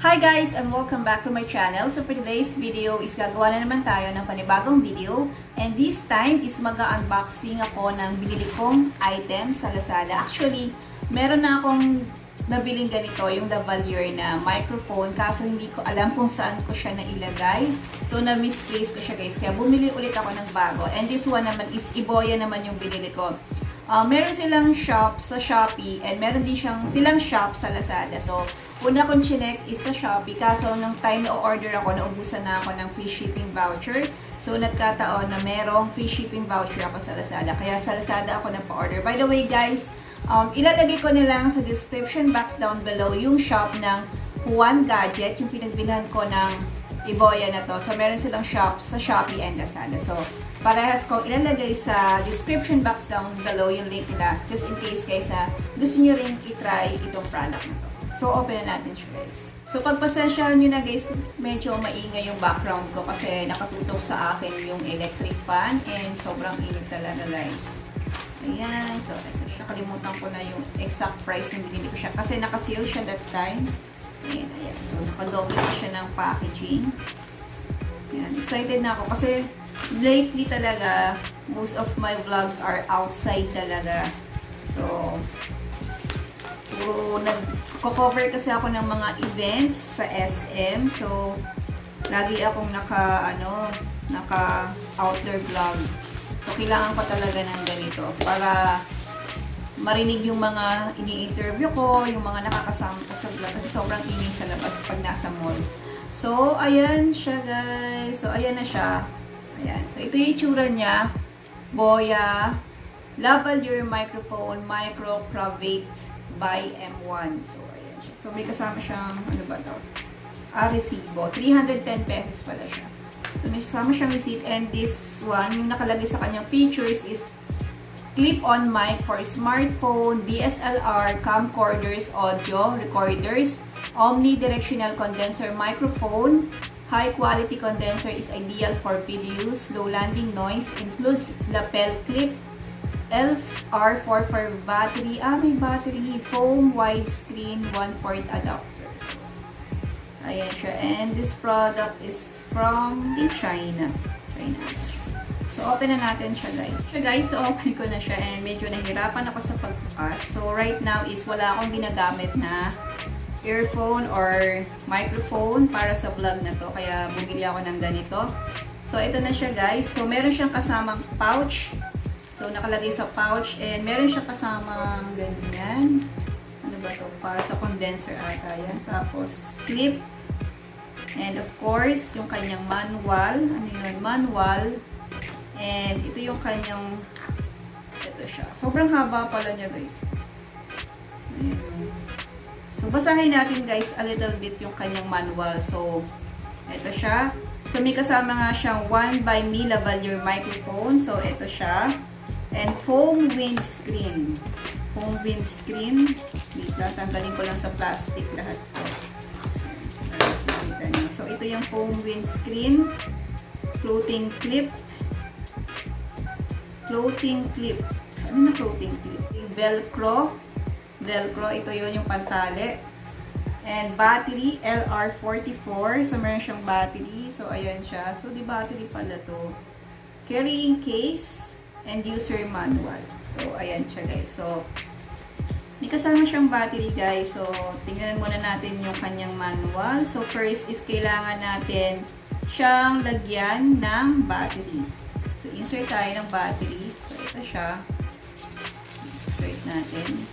Hi guys, and welcome back to my channel. So for today's video is gagawa na naman tayo ng panibagong video. And this time is mag-unboxing ako ng binili kong item sa Lazada. Actually, meron na akong nabiling ganito, yung Lavalier na microphone. Kaso hindi ko alam kung saan ko siya nailagay. So na-misplace ko siya guys. Kaya bumili ulit ako ng bago. And this one naman is Boya naman yung binili ko. Meron silang shop sa Shopee and meron din silang shop sa Lazada. So, una kong chinek is sa Shopee. Kaso, nung time na order ako, naubusan na ako ng free shipping voucher. So, nagkataon na merong free shipping voucher ako sa Lazada. Kaya sa Lazada ako nagpa-order. By the way guys, ilalagay ko na lang sa description box down below yung shop ng One Gadget, yung pinagbilhan ko ng Boya na to. So, meron silang shop sa Shopee and Lazada. So, parehas kong ilalagay sa description box down below yung link nila. Just in case guys gusto nyo rin itry itong product na to. So, open na natin siya guys. So, pagpasensyahan nyo na guys, medyo maingay yung background ko kasi nakatutok sa akin yung electric fan and sobrang init talaga guys. Ayan. So, ito siya. Kalimutan ko na yung exact price yung binili ko siya kasi naka-sale siya that time. Ayan, ayan. So, naka-double na siya ng packaging. Ayan. Excited na ako kasi lately talaga, most of my vlogs are outside talaga. So, nagko-cover kasi ako ng mga events sa SM. So, lagi akong naka-outdoor vlog. So, kailangan ko talaga ng ganito para marinig yung mga ini-interview ko, yung mga nakakasama ko sa vlog kasi sobrang ingay sa labas pag nasa mall. So, ayan siya guys. So, ayan na siya. Ayan. So, ito yung itsura niya. Boya Lavalier Microphone Micro Cravate BY-M1. So, ayan siya. So, may kasama siyang, ano ba ito? Resibo. 310 pesos pala siya. So, may kasama siyang receipt. And this one, yung nakalagay sa kanyang features is clip-on mic for smartphone, DSLR, camcorders, audio, recorders, omnidirectional condenser microphone. High-quality condenser is ideal for videos. Low landing noise. Includes lapel clip. LR4 for battery. May battery. Foam widescreen 1/4 adapter. So, ayan siya. And this product is from China. So, open na natin siya guys. So guys, so open ko na siya and medyo nahirapan ako sa pagbukas. So, right now is wala akong ginagamit na earphone or microphone para sa vlog na to. Kaya bumili ako ng ganito. So, ito na siya guys. So, meron siyang kasamang pouch. So, nakalagay sa pouch and meron siyang kasamang ganyan. Ano ba to? Para sa condenser ata yan. Tapos, clip. And of course, yung kanyang manual. Ano yun? Manual. And ito yung kanyang, ito siya. Sobrang haba pala niya guys. Ayan. So, basahin natin guys a little bit yung kanyang manual. So, ito siya. So, may kasama nga siyang 1 by me Lavalier microphone. So, ito siya. And foam windscreen. Foam windscreen. Wait, tanggalin ko lang sa plastic lahat to. So, ito yung foam windscreen. Floating clip. Floating clip. Ano na floating clip? Velcro. Velcro. Ito yun yung pantali. And battery, LR44. So, meron siyang battery. So, ayan siya. So, di battery pala to. Carrying case and user manual. So, ayan siya guys. So, may kasama siyang battery guys. So, tingnan muna natin yung kanyang manual. So, first is kailangan natin siyang lagyan ng battery. So, insert tayo ng battery. So, ito siya. Insert natin.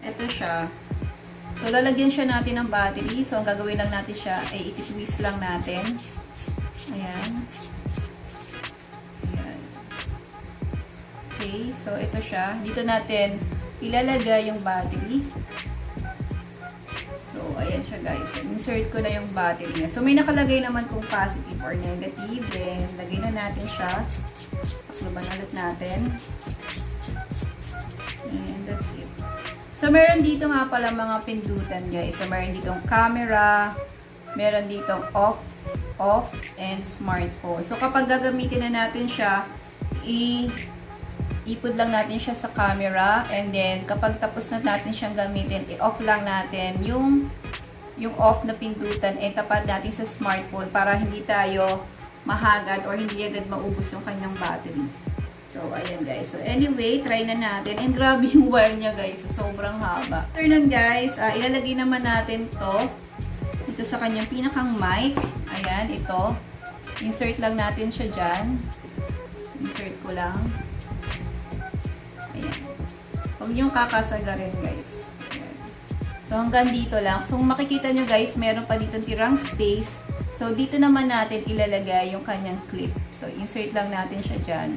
Ito siya. So, lalagyan siya natin ng battery. So, ang gagawin lang natin siya ay iti-twist lang natin. Ayan. Ayan. Okay. So, ito siya. Dito natin ilalagay yung battery. So, ayan siya guys. Insert ko na yung battery niya. So, may nakalagay naman kung positive or negative. Then, lagay na natin siya. Takloban ulit natin. And that's it. So, meron dito nga pala mga pindutan guys. So, meron ditong camera. Meron ditong off, and smartphone. So, kapag gagamitin na natin siya, ipod lang natin siya sa camera, and then kapag tapos na natin siyang gamitin, i-off lang natin yung off na pindutan, tapat natin sa smartphone para hindi tayo mahagad or hindi agad maubos yung kanyang battery. So, ayan guys. So, anyway, try na natin. And grabe yung wire niya guys. So, sobrang haba. After nun guys, ilalagay naman natin to dito sa kanyang pinakang mic. Ayan, ito. Insert lang natin siya dyan. Insert ko lang. Ayan. Huwag niyong kakasagarin guys. Ayan. So, hanggang dito lang. So, makikita nyo guys, meron pa dito tirang space. So, dito naman natin ilalagay yung kanyang clip. So, insert lang natin siya dyan.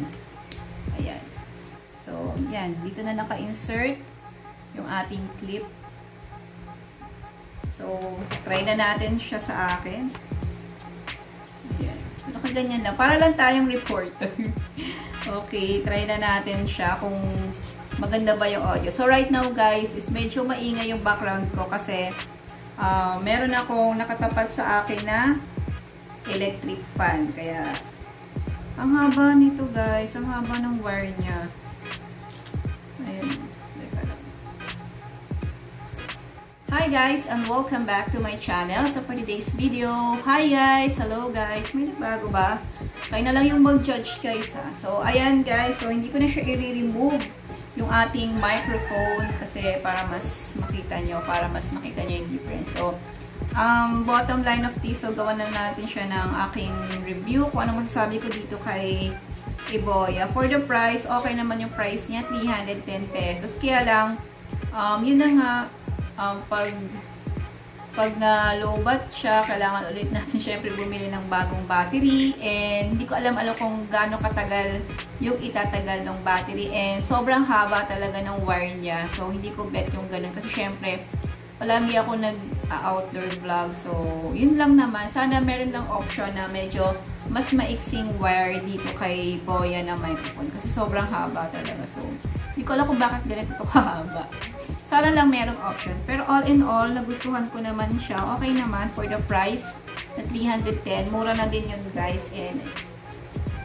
Ayan. So, yan. Dito na naka-insert yung ating clip. So, try na natin siya sa akin. Ayan. So, nakaganyan lang. Para lang tayong reporter. Okay, try na natin siya kung maganda ba yung audio. So, right now guys, is medyo maingay yung background ko kasi meron akong nakatapat sa akin na electric fan. Kaya, ang haba nito guys. Ang haba ng wire niya. Ayan. Hi guys, and welcome back to my channel. So for today's video, hi guys, hello guys, may nagbago ba? Kayo na lang yung mag-judge guys ha. So ayan guys, so hindi ko na siya i-remove yung ating microphone kasi para mas makita nyo yung difference. So bottom line of this, so gawa na natin siya ng aking review kung ano masasabi ko dito kay Boya. For the price, okay naman yung price niya, 310 pesos. Kaya lang, yun na nga, pag na lowbat siya, kailangan ulit natin syempre bumili ng bagong battery, and hindi ko alam kung gaano katagal yung itatagal ng battery, and sobrang haba talaga ng wire niya. So hindi ko bet yung ganun kasi syempre palagi ako nag-outdoor vlog. So yun lang naman, sana meron lang option na medyo mas maiksing wire dito kay Boya na microphone kasi sobrang haba talaga. So hindi ko alam kung bakit ganito ito kahaba. Sana lang merong options. Pero all in all, nagustuhan ko naman siya. Okay naman for the price na 310. Mura na din yun guys. And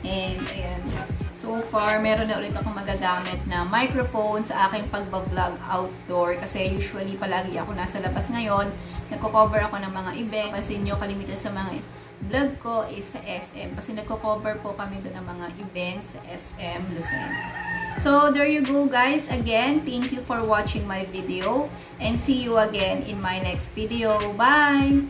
ayan. So far, meron na ulit akong magagamit na microphone sa aking pagbablog outdoor. Kasi usually palagi ako nasa labas ngayon. Nagko-cover ako ng mga event. Kasi nyo kalimitan sa mga vlog ko is sa SM. Kasi nagko-cover po kami doon ng mga events sa SM Lucena. So, there you go guys. Again, thank you for watching my video. And see you again in my next video. Bye!